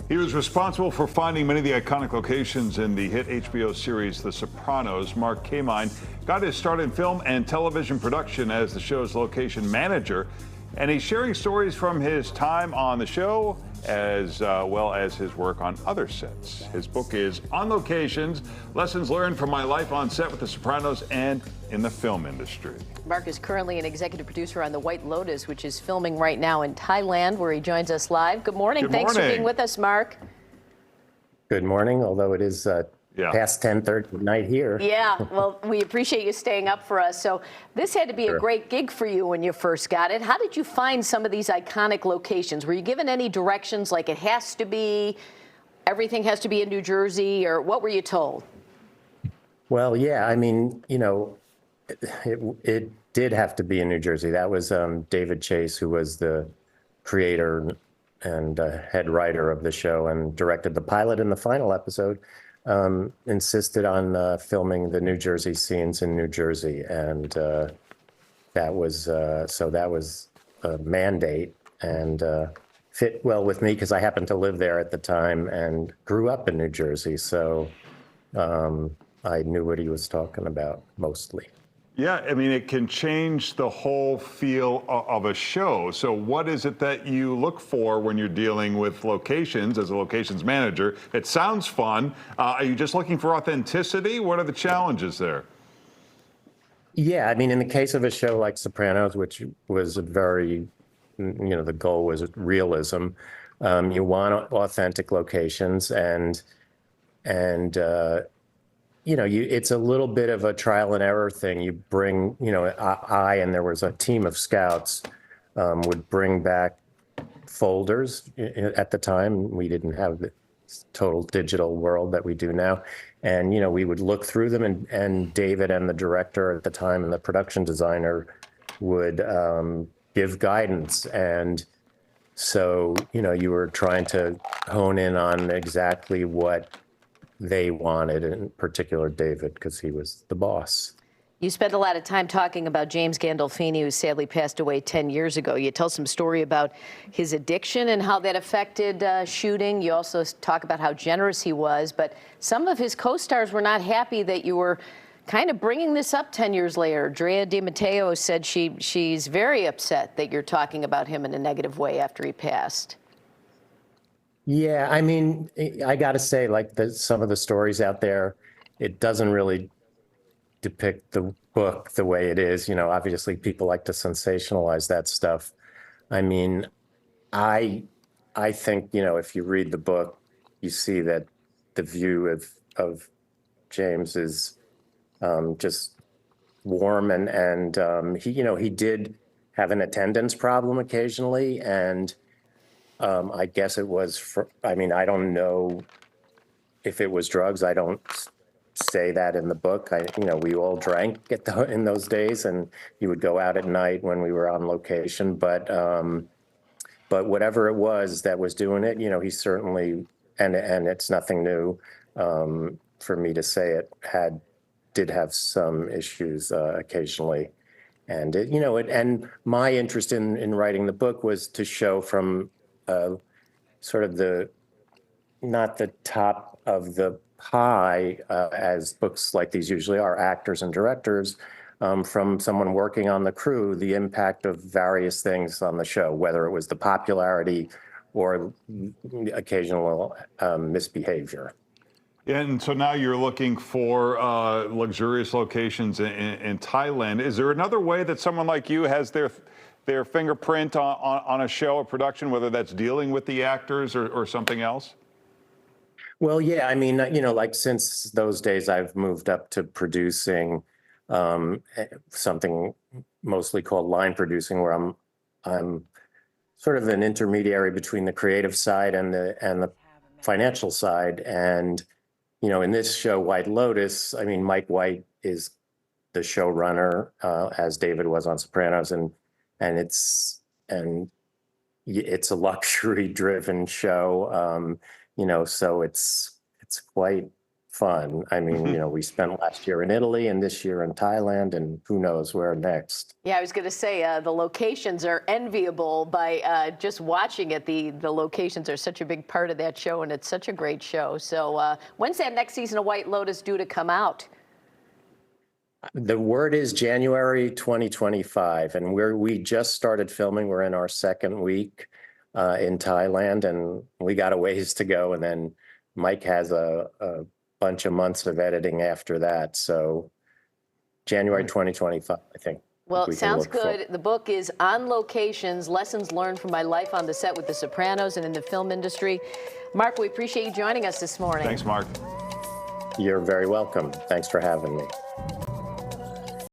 He was responsible for finding many of the iconic locations in the hit HBO series The Sopranos. Mark Kamine got his start in film and television production as the show's location manager, and he's sharing stories from his time on the show as well as his work on other sets. His book is On Locations, Lessons Learned from My Life on Set with The Sopranos and in the Film Industry. Mark is currently an executive producer on The White Lotus, which is filming right now in Thailand, where he joins us live. Good morning. Thanks for being with us, Mark. Good morning, although it is past 10:30 at night here. Yeah, well, we appreciate you staying up for us. So this had to be a great gig for you when you first got it. How did you find some of these iconic locations? Were you given any directions, like it has to be, everything has to be in New Jersey, or what were you told? Well, yeah, I mean, you know, it did have to be in New Jersey. That was David Chase, who was the creator and head writer of the show and directed the pilot and the final episode. Insisted on filming the New Jersey scenes in New Jersey, and that was a mandate, and fit well with me because I happened to live there at the time and grew up in New Jersey, so I knew what he was talking about mostly. Yeah, I mean, it can change the whole feel of a show. So what is it that you look for when you're dealing with locations as a locations manager? It sounds fun. Are you just looking for authenticity? What are the challenges there? Yeah, I mean, in the case of a show like Sopranos, which was a very, you know, the goal was realism. You want authentic locations, and you know, it's a little bit of a trial and error thing. You bring, you know, and there was a team of scouts would bring back folders. At the time, we didn't have the total digital world that we do now. And, you know, we would look through them, and David and the director at the time and the production designer would give guidance. And so, you know, you were trying to hone in on exactly what they wanted, in particular David, because he was the boss. You spent a lot of time talking about James Gandolfini, who sadly passed away 10 years ago. You tell some story about his addiction and how that affected shooting. You also talk about how generous he was, but some of his co-stars were not happy that you were kind of bringing this up 10 years later. Drea de Matteo said she's very upset that you're talking about him in a negative way after he passed. Yeah, I mean, I got to say, like some of the stories out there, it doesn't really depict the book the way it is. You know, obviously people like to sensationalize that stuff. I mean, I think, you know, if you read the book, you see that the view of James is just warm, and he, you know, he did have an attendance problem occasionally, and I guess it was, I mean, I don't know if it was drugs. I don't say that in the book. You know, we all drank in those days, and you would go out at night when we were on location. But whatever it was that was doing it, you know, he certainly, and it's nothing new for me to say it, did have some issues occasionally. And it, you know, and my interest in writing the book was to show from sort of not the top of the pie, as books like these usually are, actors and directors, from someone working on the crew, the impact of various things on the show, whether it was the popularity or occasional misbehavior. And so now you're looking for luxurious locations in Thailand. Is there another way that someone like you has their fingerprint on a show, a production, whether that's dealing with the actors or something else? Well, yeah, I mean, you know, like since those days, I've moved up to producing something mostly called line producing, where I'm sort of an intermediary between the creative side and the financial side. And, you know, in this show, White Lotus, I mean, Mike White is the showrunner, as David was on Sopranos, and it's a luxury-driven show, you know, so it's quite fun. I mean, we spent last year in Italy and this year in Thailand, and who knows where next. Yeah, I was going to say the locations are enviable by just watching it. The locations are such a big part of that show, and it's such a great show. So when's that next season of White Lotus due to come out? The word is January 2025, and we just started filming. We're in our second week in Thailand, and we got a ways to go. And then Mike has a bunch of months of editing after that. So January 2025, I think. Well, it sounds good. The book is On Locations, Lessons Learned from My Life on the Set with The Sopranos and in the Film Industry. Mark, we appreciate you joining us this morning. Thanks, Mark. You're very welcome. Thanks for having me.